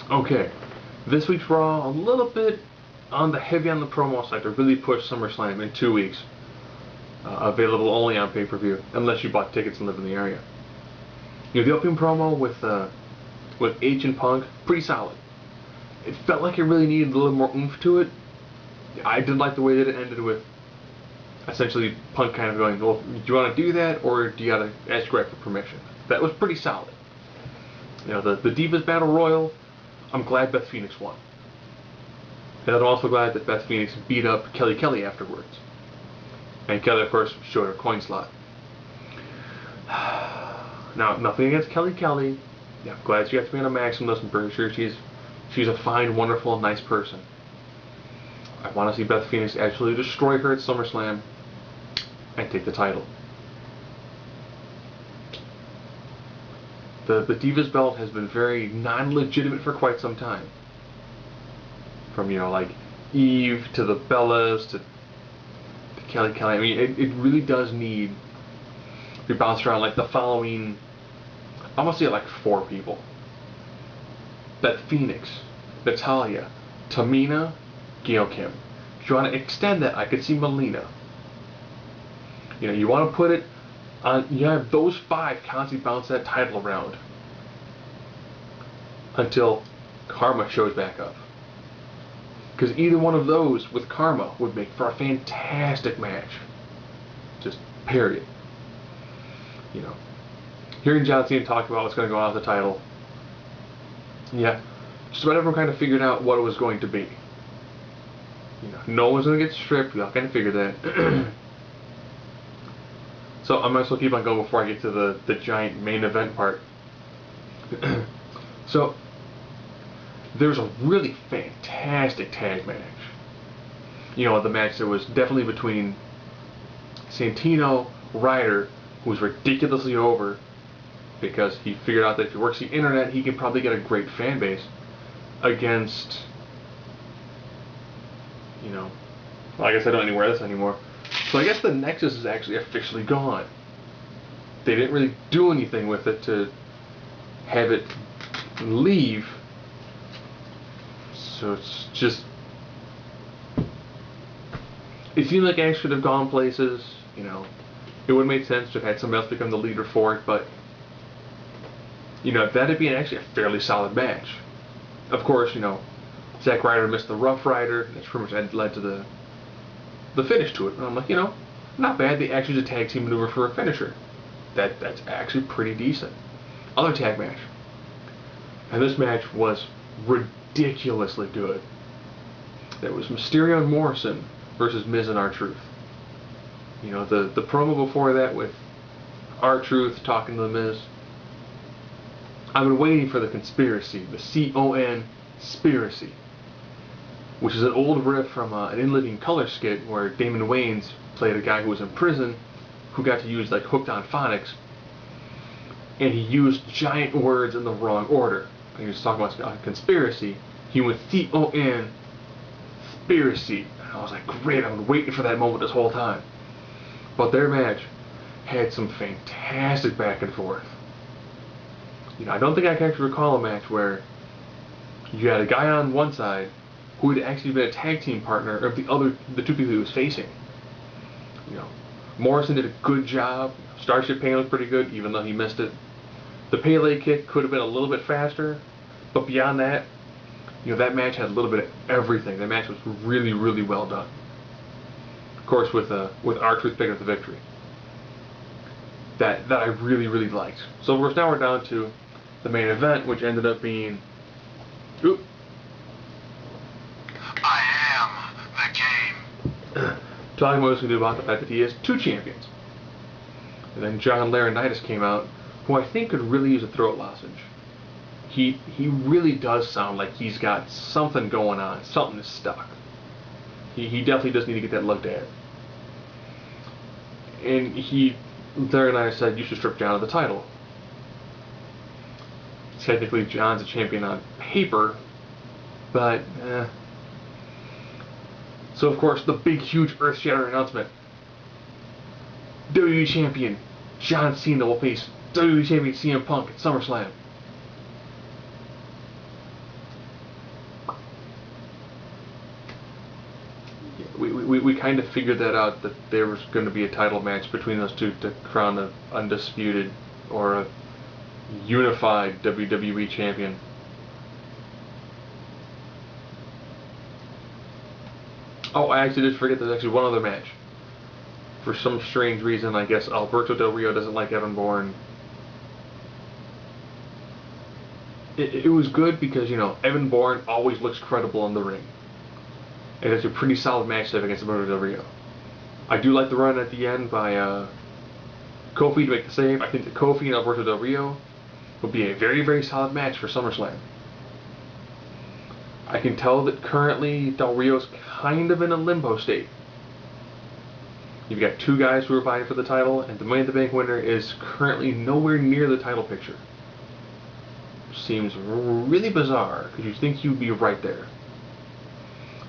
Okay, this week's Raw a little bit on the heavy on the promo side to really push SummerSlam in 2 weeks. Available only on pay-per-view, unless you bought tickets and live in the area. The opening promo with H and Punk, pretty solid. It felt like it really needed a little more oomph to it. I did like the way that it ended with essentially Punk kind of going, well, do you want to do that, or do you got to ask Greg for permission? That was pretty solid. The Divas Battle Royal, I'm glad Beth Phoenix won. And I'm also glad that Beth Phoenix beat up Kelly afterwards. And Kelly, of course, showed her coin slot. Now, nothing against Kelly. Yeah, I'm glad she got to be on a Maximus. I'm pretty sure she's a fine, wonderful, nice person. I want to see Beth Phoenix actually destroy her at SummerSlam and take the title. The Divas belt has been very non-legitimate for quite some time. From, like Eve to the Bellas to Kelly. I mean, it really does need to be bounced around like the following, I'm going to say like 4 people. Beth Phoenix, Natalya, Tamina, Gail Kim. If you want to extend that, I could see Melina. You want to put it on, you have those 5 constantly bounce that title around until Karma shows back up. Because either one of those with Karma would make for a fantastic match. Just period. Hearing John Cena talk about what's going to go on with the title, yeah, just about everyone kind of figured out what it was going to be. No one's going to get stripped. We all kind of figured that. So I might as well keep on going before I get to the giant main event part. So there's a really fantastic tag match. The match that was definitely between Santino, Ryder, who was ridiculously over because he figured out that if he works the internet, he can probably get a great fan base, against, well, I guess I don't need to wear this anymore. So I guess the Nexus is actually officially gone. They didn't really do anything with it to have it leave. So it's just, it seemed like Axe should have gone places. It would have made sense to have had somebody else become the leader for it, but that'd be actually a fairly solid match. Of course, Zack Ryder missed the Rough Rider. That's pretty much led to the finish to it. And I'm like, not bad. They actually did a tag team maneuver for a finisher. That's actually pretty decent. Other tag match. And this match was ridiculously good. That was Mysterio and Morrison versus Miz and R-Truth. The promo before that with R-Truth talking to the Miz. I've been waiting for the conspiracy, the C-O-N-spiracy, which is an old riff from an In Living Color skit where Damon Wayans played a guy who was in prison who got to use Hooked on Phonics, and he used giant words in the wrong order. And he was talking about conspiracy. He went C-O-N spiracy. And I was like, great, I've been waiting for that moment this whole time. But their match had some fantastic back and forth. I don't think I can actually recall a match where you had a guy on one side who had actually been a tag team partner of the 2 people he was facing. Morrison did a good job. Starship Pain was pretty good, even though he missed it. The Pele kick could have been a little bit faster, but beyond that, that match had a little bit of everything. That match was really, really well done. Of course, with R-Truth picking up the victory. That I really, really liked. So of course now we're down to the main event, which ended up being, I am the game. talking mostly about the fact that he has 2 champions. And then John Laurinaitis came out, who I think could really use a throat lozenge. He really does sound like he's got something going on, something is stuck. He definitely does need to get that looked at. And Laurinaitis said, you should strip John of the title. Technically, John's a champion on paper, but So of course, the big, huge, earth-shattering announcement: WWE Champion John Cena will face WWE Champion CM Punk at SummerSlam. we kind of figured that out, that there was going to be a title match between those two to crown an undisputed or a unified WWE champion. Oh, I actually did forget there's actually one other match. For some strange reason, I guess Alberto Del Rio doesn't like Evan Bourne. It was good because, you know, Evan Bourne always looks credible in the ring. And it's a pretty solid match to have against Alberto Del Rio. I do like the run at the end by Kofi to make the save. I think that Kofi and Alberto Del Rio will be a very, very solid match for SummerSlam. I can tell that currently Del Rio's kind of in a limbo state. You've got two guys who are vying for the title, and the Money in the Bank winner is currently nowhere near the title picture. Seems really bizarre, because you think he'd be right there.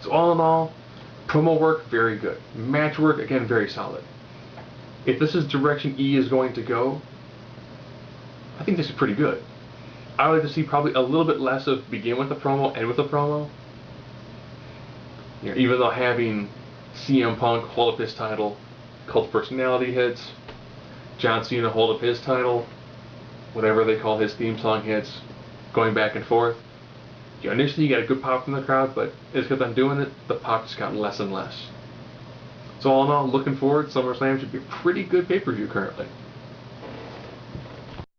So all in all, promo work, very good. Match work, again, very solid. If this is direction E is going to go, I think this is pretty good. I would like to see probably a little bit less of begin with the promo, end with the promo. You know, even though having CM Punk hold up his title, Cult Personality hits, John Cena hold up his title, whatever they call his theme song hits, going back and forth. You know, initially you got a good pop from the crowd, but as kept on doing it, the pop just got less and less. So all in all, looking forward, SummerSlam should be a pretty good pay-per-view currently.